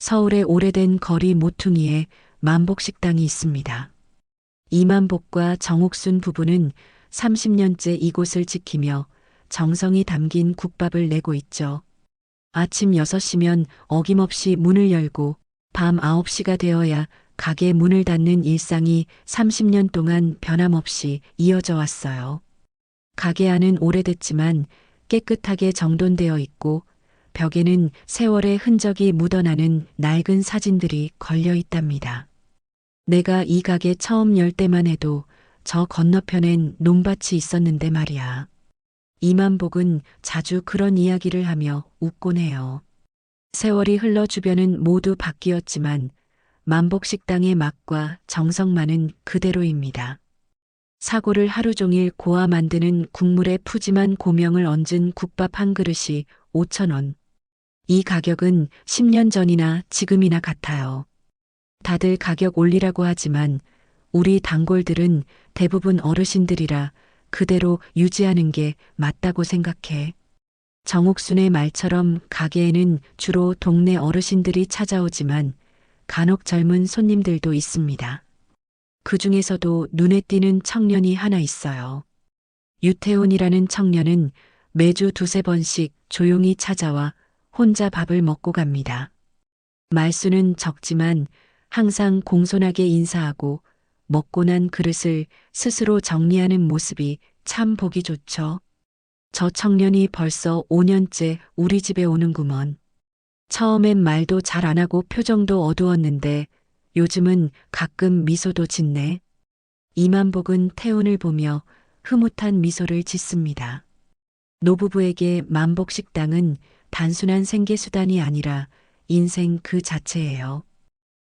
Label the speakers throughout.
Speaker 1: 서울의 오래된 거리 모퉁이에 만복식당이 있습니다. 이만복과 정옥순 부부는 30년째 이곳을 지키며 정성이 담긴 국밥을 내고 있죠. 아침 6시면 어김없이 문을 열고 밤 9시가 되어야 가게 문을 닫는 일상이 30년 동안 변함없이 이어져 왔어요. 가게 안은 오래됐지만 깨끗하게 정돈되어 있고 벽에는 세월의 흔적이 묻어나는 낡은 사진들이 걸려 있답니다. 내가 이 가게 처음 열 때만 해도 저 건너편엔 논밭이 있었는데 말이야. 이만복은 자주 그런 이야기를 하며 웃곤 해요. 세월이 흘러 주변은 모두 바뀌었지만 만복식당의 맛과 정성만은 그대로입니다. 사고를 하루 종일 고아 만드는 국물에 푸짐한 고명을 얹은 국밥 한 그릇이 5,000원. 이 가격은 10년 전이나 지금이나 같아요. 다들 가격 올리라고 하지만 우리 단골들은 대부분 어르신들이라 그대로 유지하는 게 맞다고 생각해. 정옥순의 말처럼 가게에는 주로 동네 어르신들이 찾아오지만 간혹 젊은 손님들도 있습니다. 그 중에서도 눈에 띄는 청년이 하나 있어요. 유태훈이라는 청년은 매주 두세 번씩 조용히 찾아와 혼자 밥을 먹고 갑니다. 말수는 적지만 항상 공손하게 인사하고 먹고 난 그릇을 스스로 정리하는 모습이 참 보기 좋죠. 저 청년이 벌써 5년째 우리 집에 오는구먼. 처음엔 말도 잘 안 하고 표정도 어두웠는데 요즘은 가끔 미소도 짓네. 이만복은 태훈을 보며 흐뭇한 미소를 짓습니다. 노부부에게 만복식당은 단순한 생계수단이 아니라 인생 그 자체예요.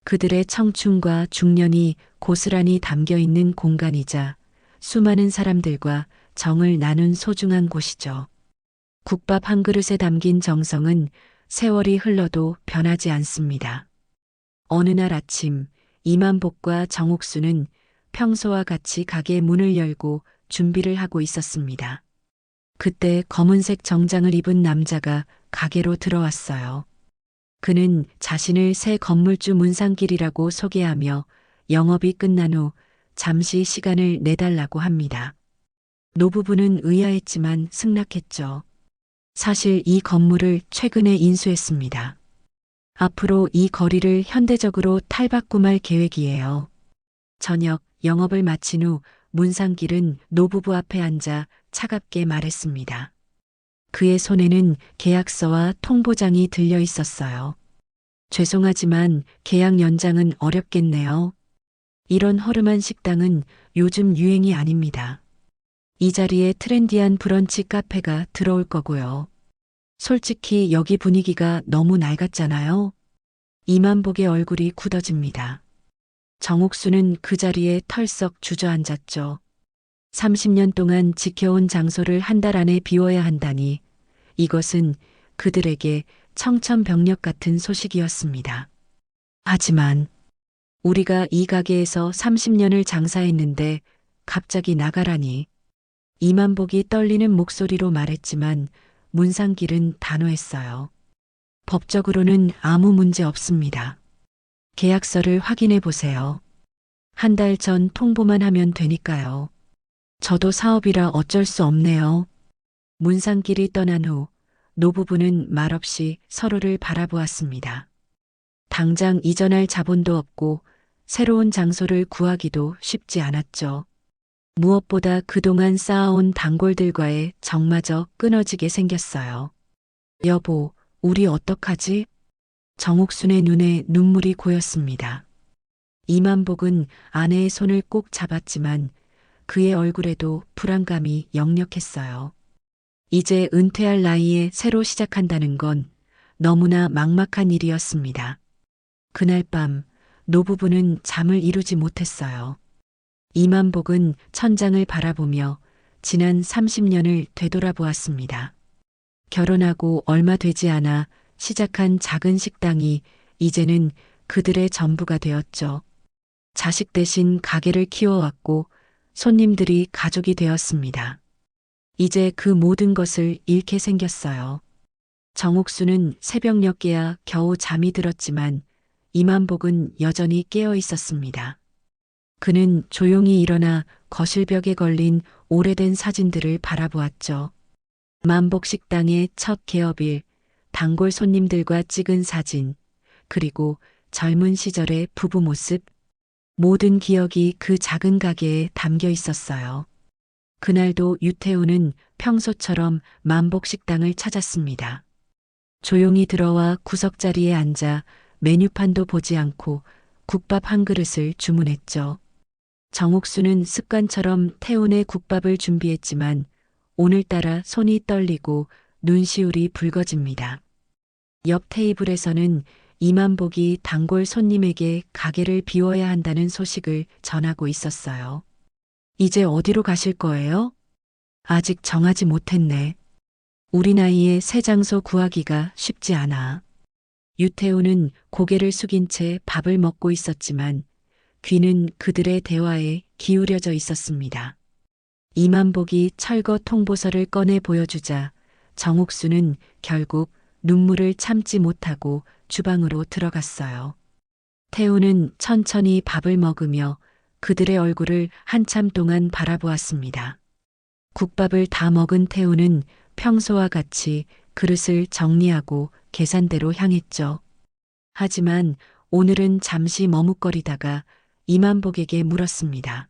Speaker 1: 그들의 청춘과 중년이 고스란히 담겨 있는 공간이자 수많은 사람들과 정을 나눈 소중한 곳이죠. 국밥 한 그릇에 담긴 정성은 세월이 흘러도 변하지 않습니다. 어느 날 아침 이만복과 정옥수는 평소와 같이 가게 문을 열고 준비를 하고 있었습니다. 그때 검은색 정장을 입은 남자가 가게로 들어왔어요. 그는 자신을 새 건물주 문상길이라고 소개하며 영업이 끝난 후 잠시 시간을 내달라고 합니다. 노부부는 의아했지만 승낙했죠. 사실 이 건물을 최근에 인수했습니다. 앞으로 이 거리를 현대적으로 탈바꿈할 계획이에요. 저녁 영업을 마친 후 문상길은 노부부 앞에 앉아 차갑게 말했습니다. 그의 손에는 계약서와 통보장이 들려 있었어요. 죄송하지만 계약 연장은 어렵겠네요. 이런 허름한 식당은 요즘 유행이 아닙니다. 이 자리에 트렌디한 브런치 카페가 들어올 거고요. 솔직히 여기 분위기가 너무 낡았잖아요. 이만복의 얼굴이 굳어집니다. 정옥수는 그 자리에 털썩 주저앉았죠. 30년 동안 지켜온 장소를 한 달 안에 비워야 한다니 이것은 그들에게 청천벽력 같은 소식이었습니다. 하지만 우리가 이 가게에서 30년을 장사했는데 갑자기 나가라니. 이만복이 떨리는 목소리로 말했지만 문상길은 단호했어요. 법적으로는 아무 문제 없습니다. 계약서를 확인해 보세요. 한 달 전 통보만 하면 되니까요. 저도 사업이라 어쩔 수 없네요. 문상길이 떠난 후 노부부는 말없이 서로를 바라보았습니다. 당장 이전할 자본도 없고 새로운 장소를 구하기도 쉽지 않았죠. 무엇보다 그동안 쌓아온 단골들과의 정마저 끊어지게 생겼어요. 여보, 우리 어떡하지? 정옥순의 눈에 눈물이 고였습니다. 이만복은 아내의 손을 꼭 잡았지만 그의 얼굴에도 불안감이 역력했어요. 이제 은퇴할 나이에 새로 시작한다는 건 너무나 막막한 일이었습니다. 그날 밤 노부부는 잠을 이루지 못했어요. 이만복은 천장을 바라보며 지난 30년을 되돌아보았습니다. 결혼하고 얼마 되지 않아 시작한 작은 식당이 이제는 그들의 전부가 되었죠. 자식 대신 가게를 키워왔고 손님들이 가족이 되었습니다. 이제 그 모든 것을 잃게 생겼어요. 정옥수는 새벽녘에야 겨우 잠이 들었지만 이만복은 여전히 깨어 있었습니다. 그는 조용히 일어나 거실벽에 걸린 오래된 사진들을 바라보았죠. 만복 식당의 첫 개업일, 단골 손님들과 찍은 사진, 그리고 젊은 시절의 부부 모습, 모든 기억이 그 작은 가게에 담겨 있었어요. 그날도 유태우는 평소처럼 만복 식당을 찾았습니다. 조용히 들어와 구석자리에 앉아 메뉴판도 보지 않고 국밥 한 그릇을 주문했죠. 정옥수는 습관처럼 태운의 국밥을 준비했지만 오늘따라 손이 떨리고 눈시울이 붉어집니다. 옆 테이블에서는 이만복이 단골 손님에게 가게를 비워야 한다는 소식을 전하고 있었어요. 이제 어디로 가실 거예요? 아직 정하지 못했네. 우리 나이에 새 장소 구하기가 쉽지 않아. 유태우는 고개를 숙인 채 밥을 먹고 있었지만 귀는 그들의 대화에 기울여져 있었습니다. 이만복이 철거 통보서를 꺼내 보여주자 정옥수는 결국 눈물을 참지 못하고 주방으로 들어갔어요. 태우는 천천히 밥을 먹으며 그들의 얼굴을 한참 동안 바라보았습니다. 국밥을 다 먹은 태우는 평소와 같이 그릇을 정리하고 계산대로 향했죠. 하지만 오늘은 잠시 머뭇거리다가 이만복에게 물었습니다.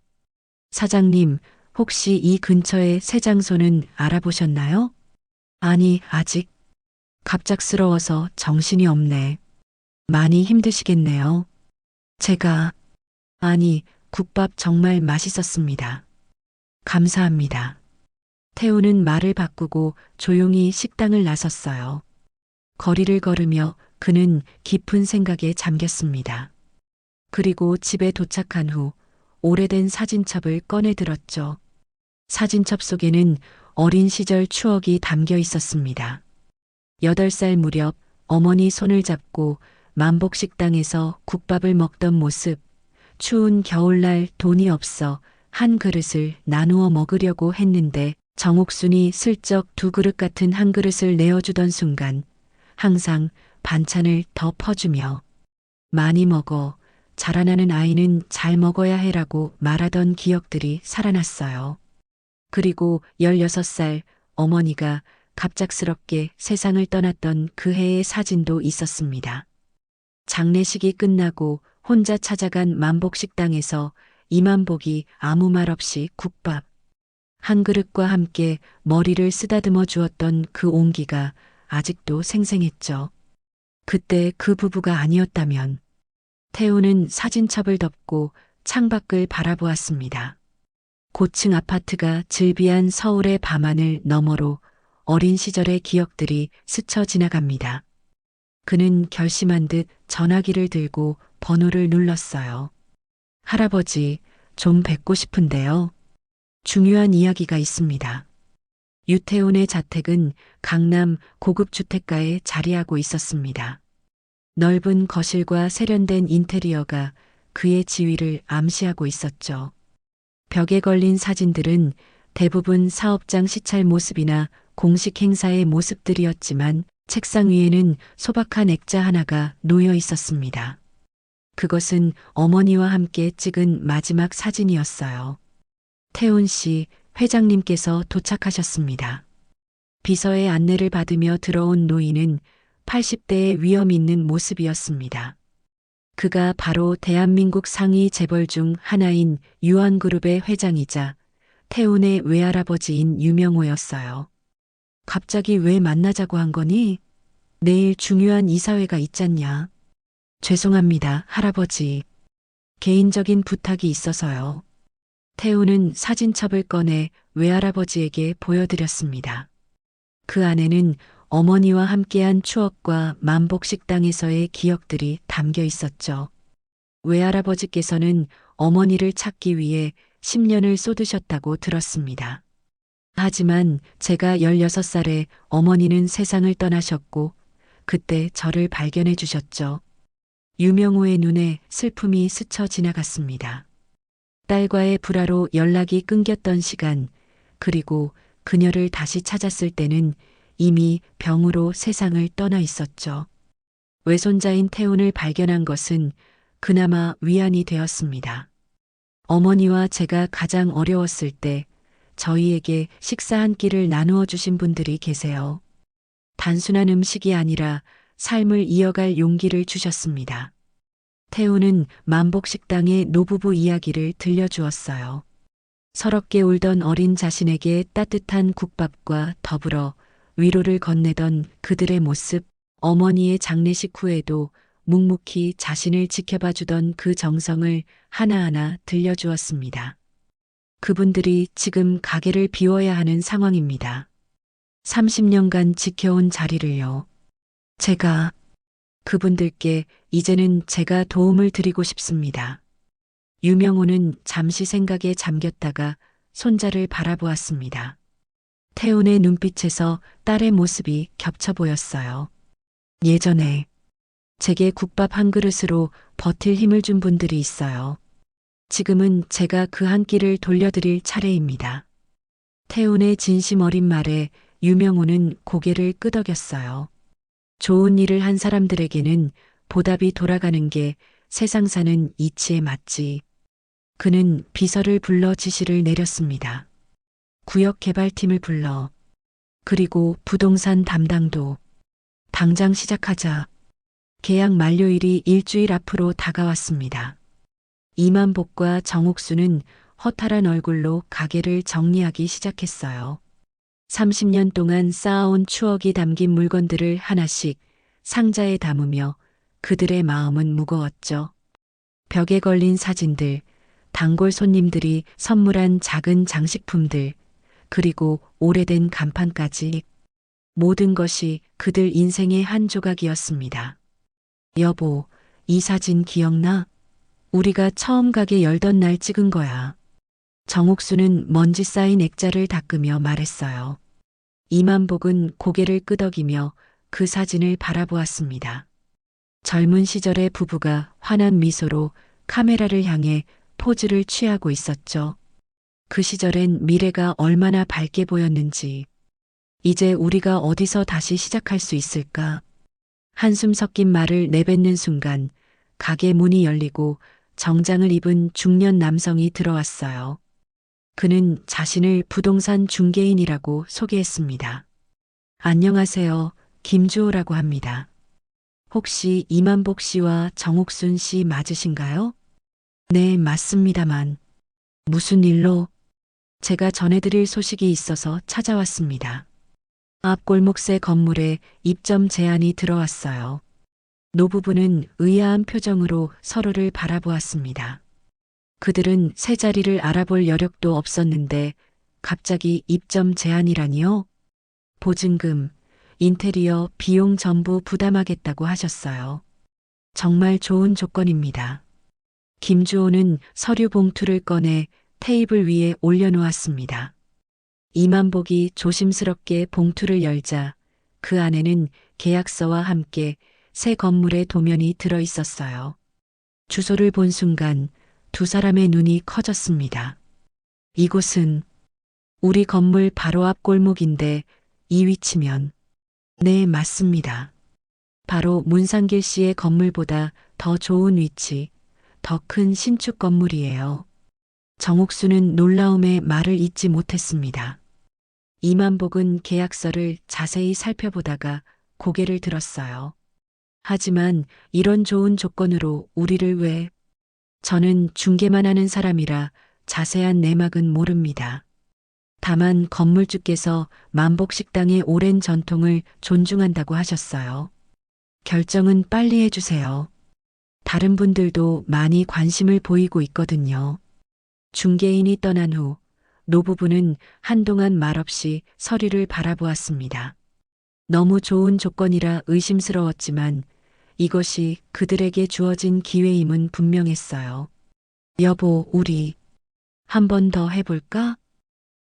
Speaker 1: 사장님, 혹시 이 근처에 새 장소는 알아보셨나요? 아니, 아직. 갑작스러워서 정신이 없네. 많이 힘드시겠네요. 제가, 아니, 국밥 정말 맛있었습니다. 감사합니다. 태우는 말을 바꾸고 조용히 식당을 나섰어요. 거리를 걸으며 그는 깊은 생각에 잠겼습니다. 그리고 집에 도착한 후 오래된 사진첩을 꺼내 들었죠. 사진첩 속에는 어린 시절 추억이 담겨 있었습니다. 8살 무렵 어머니 손을 잡고 만복식당에서 국밥을 먹던 모습, 추운 겨울날 돈이 없어 한 그릇을 나누어 먹으려고 했는데 정옥순이 슬쩍 두 그릇 같은 한 그릇을 내어주던 순간 항상 반찬을 더 퍼주며 많이 먹어 자라나는 아이는 잘 먹어야 해라고 말하던 기억들이 살아났어요. 그리고 16살 어머니가 갑작스럽게 세상을 떠났던 그 해의 사진도 있었습니다. 장례식이 끝나고 혼자 찾아간 만복식당에서 이만복이 아무 말 없이 국밥 한 그릇과 함께 머리를 쓰다듬어 주었던 그 온기가 아직도 생생했죠. 그때 그 부부가 아니었다면 태우는 사진첩을 덮고 창밖을 바라보았습니다. 고층 아파트가 즐비한 서울의 밤하늘 너머로 어린 시절의 기억들이 스쳐 지나갑니다. 그는 결심한 듯 전화기를 들고 번호를 눌렀어요. 할아버지, 좀 뵙고 싶은데요. 중요한 이야기가 있습니다. 유태훈의 자택은 강남 고급 주택가에 자리하고 있었습니다. 넓은 거실과 세련된 인테리어가 그의 지위를 암시하고 있었죠. 벽에 걸린 사진들은 대부분 사업장 시찰 모습이나 공식 행사의 모습들이었지만 책상 위에는 소박한 액자 하나가 놓여 있었습니다. 그것은 어머니와 함께 찍은 마지막 사진이었어요. 태훈 씨, 회장님께서 도착하셨습니다. 비서의 안내를 받으며 들어온 노인은 80대의 위험 있는 모습이었습니다. 그가 바로 대한민국 상위 재벌 중 하나인 유한그룹의 회장이자 태훈의 외할아버지인 유명호였어요. 갑자기 왜 만나자고 한 거니? 내일 중요한 이사회가 있잖냐. 죄송합니다, 할아버지. 개인적인 부탁이 있어서요. 태훈은 사진첩을 꺼내 외할아버지에게 보여드렸습니다. 그 안에는 어머니와 함께한 추억과 만복식당에서의 기억들이 담겨 있었죠. 외할아버지께서는 어머니를 찾기 위해 10년을 쏟으셨다고 들었습니다. 하지만 제가 16살에 어머니는 세상을 떠나셨고 그때 저를 발견해 주셨죠. 유명호의 눈에 슬픔이 스쳐 지나갔습니다. 딸과의 불화로 연락이 끊겼던 시간, 그리고 그녀를 다시 찾았을 때는 이미 병으로 세상을 떠나 있었죠. 외손자인 태훈을 발견한 것은 그나마 위안이 되었습니다. 어머니와 제가 가장 어려웠을 때 저희에게 식사 한 끼를 나누어 주신 분들이 계세요. 단순한 음식이 아니라 삶을 이어갈 용기를 주셨습니다. 태우는 만복식당의 노부부 이야기를 들려주었어요. 서럽게 울던 어린 자신에게 따뜻한 국밥과 더불어 위로를 건네던 그들의 모습, 어머니의 장례식 후에도 묵묵히 자신을 지켜봐 주던 그 정성을 하나하나 들려주었습니다. 그분들이 지금 가게를 비워야 하는 상황입니다. 30년간 지켜온 자리를요. 제가 그분들께 이제는 제가 도움을 드리고 싶습니다. 유명호는 잠시 생각에 잠겼다가 손자를 바라보았습니다. 태훈의 눈빛에서 딸의 모습이 겹쳐 보였어요. 예전에 제게 국밥 한 그릇으로 버틸 힘을 준 분들이 있어요. 지금은 제가 그 한 끼를 돌려드릴 차례입니다. 태훈의 진심 어린 말에 유명호는 고개를 끄덕였어요. 좋은 일을 한 사람들에게는 보답이 돌아가는 게 세상 사는 이치에 맞지. 그는 비서를 불러 지시를 내렸습니다. 구역 개발팀을 불러. 그리고 부동산 담당도. 당장 시작하자. 계약 만료일이 일주일 앞으로 다가왔습니다. 이만복과 정옥수는 허탈한 얼굴로 가게를 정리하기 시작했어요. 30년 동안 쌓아온 추억이 담긴 물건들을 하나씩 상자에 담으며 그들의 마음은 무거웠죠. 벽에 걸린 사진들, 단골 손님들이 선물한 작은 장식품들, 그리고 오래된 간판까지 모든 것이 그들 인생의 한 조각이었습니다. 여보, 이 사진 기억나? 우리가 처음 가게 열던 날 찍은 거야. 정옥수는 먼지 쌓인 액자를 닦으며 말했어요. 이만복은 고개를 끄덕이며 그 사진을 바라보았습니다. 젊은 시절의 부부가 환한 미소로 카메라를 향해 포즈를 취하고 있었죠. 그 시절엔 미래가 얼마나 밝게 보였는지. 이제 우리가 어디서 다시 시작할 수 있을까? 한숨 섞인 말을 내뱉는 순간 가게 문이 열리고 정장을 입은 중년 남성이 들어왔어요. 그는 자신을 부동산 중개인이라고 소개했습니다. 안녕하세요. 김주호라고 합니다. 혹시 이만복 씨와 정옥순 씨 맞으신가요? 네, 맞습니다만. 무슨 일로? 제가 전해드릴 소식이 있어서 찾아왔습니다. 앞 골목새 건물에 입점 제안이 들어왔어요. 노부부는 의아한 표정으로 서로를 바라보았습니다. 그들은 새 자리를 알아볼 여력도 없었는데 갑자기 입점 제안이라니요? 보증금, 인테리어 비용 전부 부담하겠다고 하셨어요. 정말 좋은 조건입니다. 김주호는 서류 봉투를 꺼내 테이블 위에 올려놓았습니다. 이만복이 조심스럽게 봉투를 열자 그 안에는 계약서와 함께 새 건물의 도면이 들어 있었어요. 주소를 본 순간 두 사람의 눈이 커졌습니다. 이곳은 우리 건물 바로 앞 골목인데 이 위치면. 네, 맞습니다. 바로 문상길 씨의 건물보다 더 좋은 위치, 더 큰 신축 건물이에요. 정옥수는 놀라움에 말을 잇지 못했습니다. 이만복은 계약서를 자세히 살펴보다가 고개를 들었어요. 하지만 이런 좋은 조건으로 우리를 왜? 저는 중개만 하는 사람이라 자세한 내막은 모릅니다. 다만 건물주께서 만복식당의 오랜 전통을 존중한다고 하셨어요. 결정은 빨리 해주세요. 다른 분들도 많이 관심을 보이고 있거든요. 중개인이 떠난 후 노부부는 한동안 말없이 서류를 바라보았습니다. 너무 좋은 조건이라 의심스러웠지만 이것이 그들에게 주어진 기회임은 분명했어요. 여보, 우리 한 번 더 해볼까?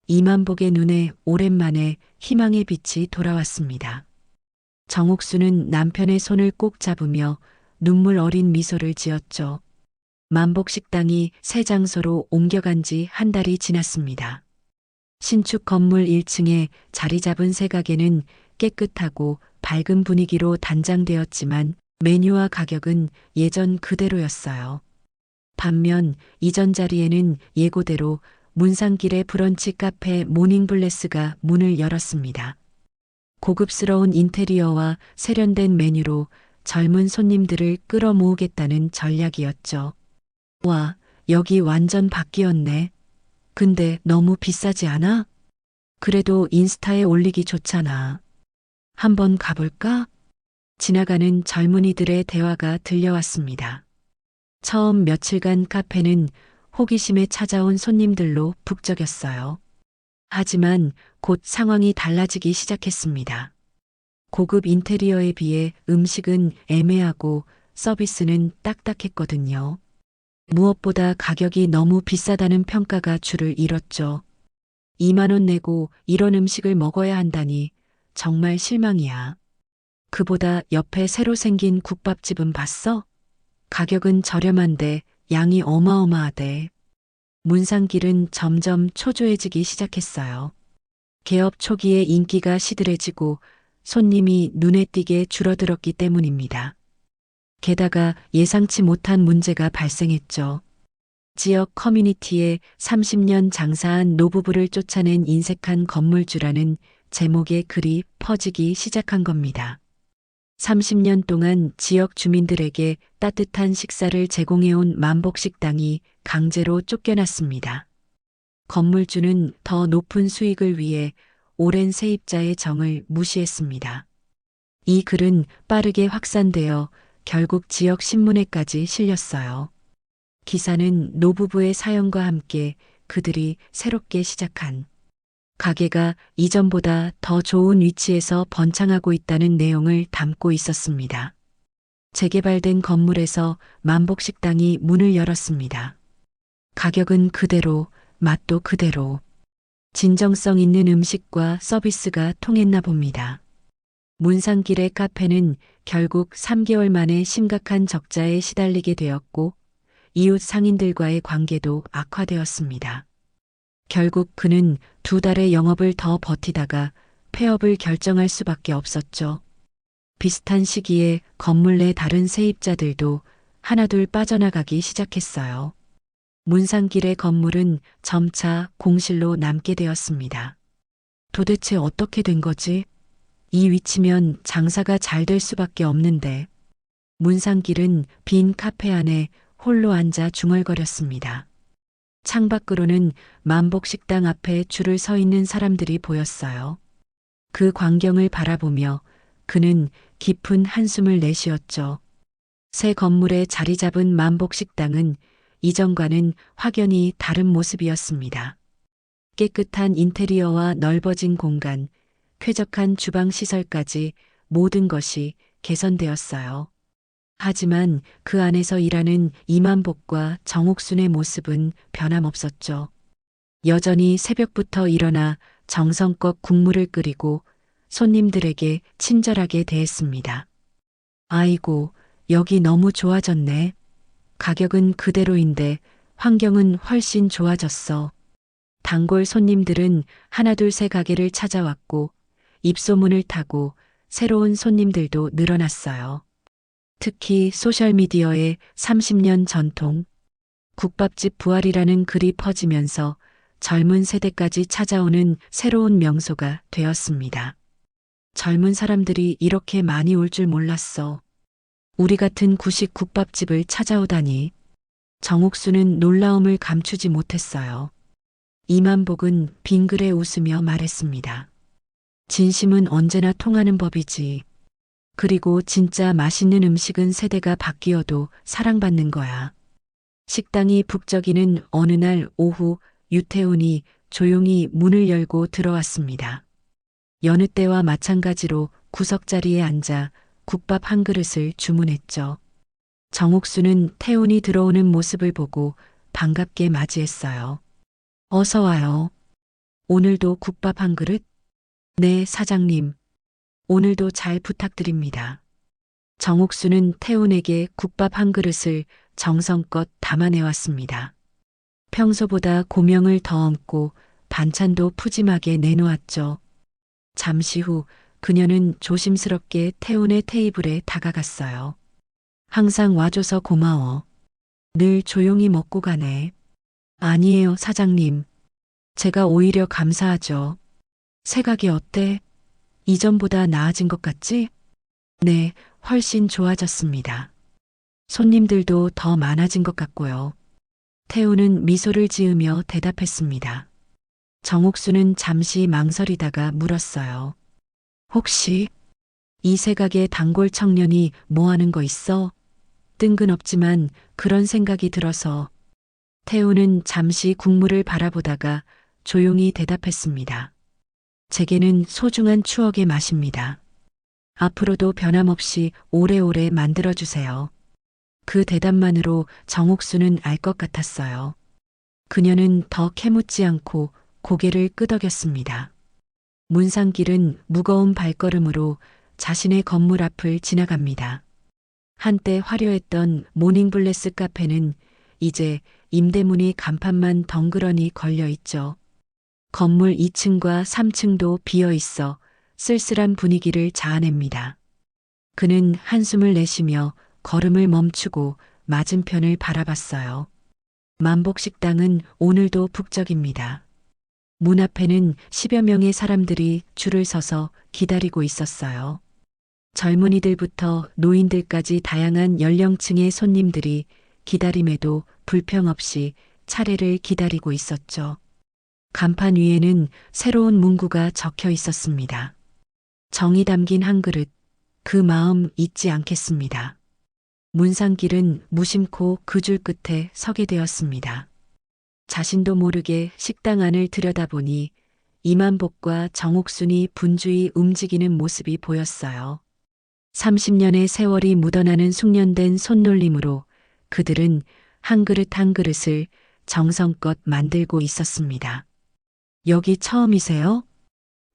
Speaker 1: 이만복의 눈에 오랜만에 희망의 빛이 돌아왔습니다. 정옥수는 남편의 손을 꼭 잡으며 눈물 어린 미소를 지었죠. 만복식당이 새 장소로 옮겨간 지 한 달이 지났습니다. 신축 건물 1층에 자리 잡은 새 가게는 깨끗하고 밝은 분위기로 단장되었지만 메뉴와 가격은 예전 그대로였어요. 반면 이전 자리에는 예고대로 문상길의 브런치 카페 모닝블레스가 문을 열었습니다. 고급스러운 인테리어와 세련된 메뉴로 젊은 손님들을 끌어모으겠다는 전략이었죠. 와, 여기 완전 바뀌었네. 근데 너무 비싸지 않아? 그래도 인스타에 올리기 좋잖아. 한번 가볼까? 지나가는 젊은이들의 대화가 들려왔습니다. 처음 며칠간 카페는 호기심에 찾아온 손님들로 북적였어요. 하지만 곧 상황이 달라지기 시작했습니다. 고급 인테리어에 비해 음식은 애매하고 서비스는 딱딱했거든요. 무엇보다 가격이 너무 비싸다는 평가가 줄을 이뤘죠. 2만 원 내고 이런 음식을 먹어야 한다니 정말 실망이야. 그보다 옆에 새로 생긴 국밥집은 봤어? 가격은 저렴한데 양이 어마어마하대. 문상길은 점점 초조해지기 시작했어요. 개업 초기에 인기가 시들해지고 손님이 눈에 띄게 줄어들었기 때문입니다. 게다가 예상치 못한 문제가 발생했죠. 지역 커뮤니티에 30년 장사한 노부부를 쫓아낸 인색한 건물주라는 제목의 글이 퍼지기 시작한 겁니다. 30년 동안 지역 주민들에게 따뜻한 식사를 제공해온 만복식당이 강제로 쫓겨났습니다. 건물주는 더 높은 수익을 위해 오랜 세입자의 정을 무시했습니다. 이 글은 빠르게 확산되어 결국 지역 신문에까지 실렸어요. 기사는 노부부의 사연과 함께 그들이 새롭게 시작한 가게가 이전보다 더 좋은 위치에서 번창하고 있다는 내용을 담고 있었습니다. 재개발된 건물에서 만복식당이 문을 열었습니다. 가격은 그대로, 맛도 그대로. 진정성 있는 음식과 서비스가 통했나 봅니다. 문상길의 카페는 결국 3개월 만에 심각한 적자에 시달리게 되었고 이웃 상인들과의 관계도 악화되었습니다. 결국 그는 2달의 영업을 더 버티다가 폐업을 결정할 수밖에 없었죠. 비슷한 시기에 건물 내 다른 세입자들도 하나둘 빠져나가기 시작했어요. 문상길의 건물은 점차 공실로 남게 되었습니다. 도대체 어떻게 된 거지? 이 위치면 장사가 잘 될 수밖에 없는데. 문상길은 빈 카페 안에 홀로 앉아 중얼거렸습니다. 창밖으로는 만복식당 앞에 줄을 서 있는 사람들이 보였어요. 그 광경을 바라보며 그는 깊은 한숨을 내쉬었죠. 새 건물에 자리 잡은 만복식당은 이전과는 확연히 다른 모습이었습니다. 깨끗한 인테리어와 넓어진 공간, 쾌적한 주방 시설까지 모든 것이 개선되었어요. 하지만 그 안에서 일하는 이만복과 정옥순의 모습은 변함없었죠. 여전히 새벽부터 일어나 정성껏 국물을 끓이고 손님들에게 친절하게 대했습니다. 아이고, 여기 너무 좋아졌네. 가격은 그대로인데 환경은 훨씬 좋아졌어. 단골 손님들은 하나둘 가게를 찾아왔고 입소문을 타고 새로운 손님들도 늘어났어요. 특히 소셜미디어에 30년 전통, 국밥집 부활이라는 글이 퍼지면서 젊은 세대까지 찾아오는 새로운 명소가 되었습니다. 젊은 사람들이 이렇게 많이 올 줄 몰랐어. 우리 같은 구식 국밥집을 찾아오다니. 정옥수는 놀라움을 감추지 못했어요. 이만복은 빙그레 웃으며 말했습니다. 진심은 언제나 통하는 법이지. 그리고 진짜 맛있는 음식은 세대가 바뀌어도 사랑받는 거야. 식당이 북적이는 어느 날 오후 유태훈이 조용히 문을 열고 들어왔습니다. 여느 때와 마찬가지로 구석자리에 앉아 국밥 한 그릇을 주문했죠. 정옥수는 태훈이 들어오는 모습을 보고 반갑게 맞이했어요. 어서 와요. 오늘도 국밥 한 그릇? 네, 사장님. 오늘도 잘 부탁드립니다. 정옥수는 태훈에게 국밥 한 그릇을 정성껏 담아내왔습니다. 평소보다 고명을 더 얹고 반찬도 푸짐하게 내놓았죠. 잠시 후 그녀는 조심스럽게 태훈의 테이블에 다가갔어요. 항상 와줘서 고마워. 늘 조용히 먹고 가네. 아니에요, 사장님. 제가 오히려 감사하죠. 새각이 어때? 이전보다 나아진 것 같지? 네, 훨씬 좋아졌습니다. 손님들도 더 많아진 것 같고요. 태우는 미소를 지으며 대답했습니다. 정옥수는 잠시 망설이다가 물었어요. 혹시 이 새각의 단골 청년이 뭐 하는 거 있어? 뜬금없지만 그런 생각이 들어서. 태우는 잠시 국물을 바라보다가 조용히 대답했습니다. 제게는 소중한 추억의 맛입니다. 앞으로도 변함없이 오래오래 만들어주세요. 그 대답만으로 정옥수는 알 것 같았어요. 그녀는 더 캐묻지 않고 고개를 끄덕였습니다. 문상길은 무거운 발걸음으로 자신의 건물 앞을 지나갑니다. 한때 화려했던 모닝블레스 카페는 이제 임대문이 간판만 덩그러니 걸려 있죠. 건물 2층과 3층도 비어 있어 쓸쓸한 분위기를 자아냅니다. 그는 한숨을 내쉬며 걸음을 멈추고 맞은편을 바라봤어요. 만복식당은 오늘도 북적입니다. 문 앞에는 10여 명의 사람들이 줄을 서서 기다리고 있었어요. 젊은이들부터 노인들까지 다양한 연령층의 손님들이 기다림에도 불평 없이 차례를 기다리고 있었죠. 간판 위에는 새로운 문구가 적혀 있었습니다. 정이 담긴 한 그릇, 그 마음 잊지 않겠습니다. 문상길은 무심코 그 줄 끝에 서게 되었습니다. 자신도 모르게 식당 안을 들여다보니 이만복과 정옥순이 분주히 움직이는 모습이 보였어요. 30년의 세월이 묻어나는 숙련된 손놀림으로 그들은 한 그릇 한 그릇을 정성껏 만들고 있었습니다. 여기 처음이세요?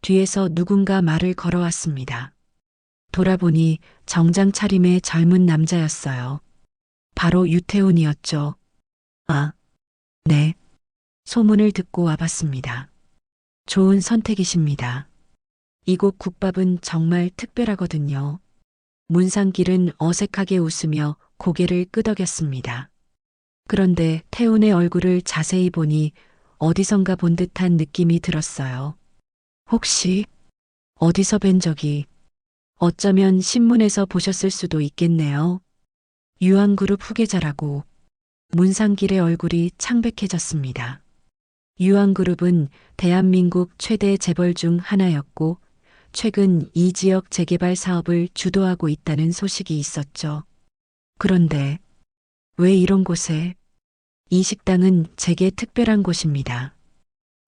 Speaker 1: 뒤에서 누군가 말을 걸어왔습니다. 돌아보니 정장 차림의 젊은 남자였어요. 바로 유태훈이었죠. 아, 네. 소문을 듣고 와봤습니다. 좋은 선택이십니다. 이곳 국밥은 정말 특별하거든요. 문상길은 어색하게 웃으며 고개를 끄덕였습니다. 그런데 태훈의 얼굴을 자세히 보니 어디선가 본 듯한 느낌이 들었어요. 혹시 어디서 뵌 적이, 어쩌면 신문에서 보셨을 수도 있겠네요. 유한그룹 후계자라고. 문상길의 얼굴이 창백해졌습니다. 유한그룹은 대한민국 최대 재벌 중 하나였고 최근 이 지역 재개발 사업을 주도하고 있다는 소식이 있었죠. 그런데 왜 이런 곳에? 이 식당은 제게 특별한 곳입니다.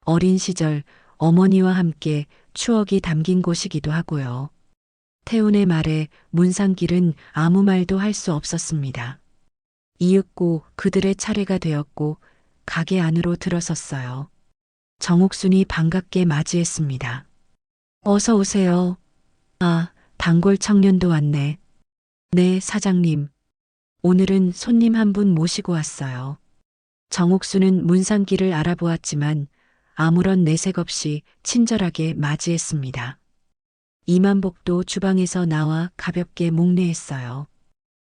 Speaker 1: 어린 시절 어머니와 함께 추억이 담긴 곳이기도 하고요. 태훈의 말에 문상길은 아무 말도 할 수 없었습니다. 이윽고 그들의 차례가 되었고 가게 안으로 들어섰어요. 정옥순이 반갑게 맞이했습니다. 어서 오세요. 아, 단골 청년도 왔네. 네, 사장님. 오늘은 손님 한 분 모시고 왔어요. 정옥수는 문상길을 알아보았지만 아무런 내색 없이 친절하게 맞이했습니다. 이만복도 주방에서 나와 가볍게 목례했어요.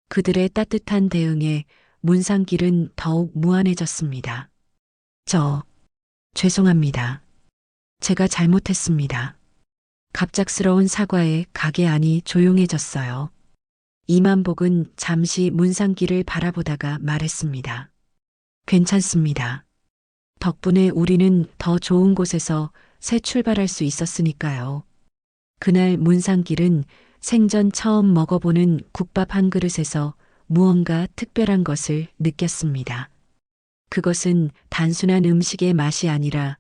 Speaker 1: 그들의 따뜻한 대응에 문상길은 더욱 무안해졌습니다. 죄송합니다. 제가 잘못했습니다. 갑작스러운 사과에 가게 안이 조용해졌어요. 이만복은 잠시 문상길을 바라보다가 말했습니다. 괜찮습니다. 덕분에 우리는 더 좋은 곳에서 새 출발할 수 있었으니까요. 그날 문상길은 생전 처음 먹어보는 국밥 한 그릇에서 무언가 특별한 것을 느꼈습니다. 그것은 단순한 음식의 맛이 아니라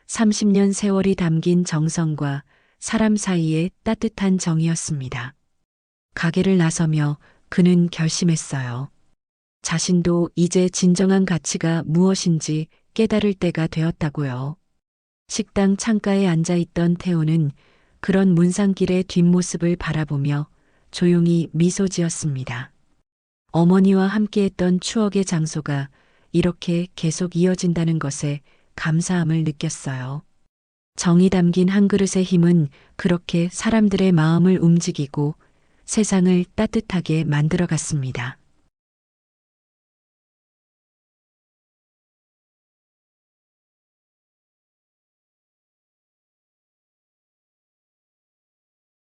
Speaker 1: 30년 세월이 담긴 정성과 사람 사이의 따뜻한 정이었습니다. 가게를 나서며 그는 결심했어요. 자신도 이제 진정한 가치가 무엇인지 깨달을 때가 되었다고요. 식당 창가에 앉아있던 태호는 그런 문상길의 뒷모습을 바라보며 조용히 미소 지었습니다. 어머니와 함께했던 추억의 장소가 이렇게 계속 이어진다는 것에 감사함을 느꼈어요. 정이 담긴 한 그릇의 힘은 그렇게 사람들의 마음을 움직이고 세상을 따뜻하게 만들어 갔습니다.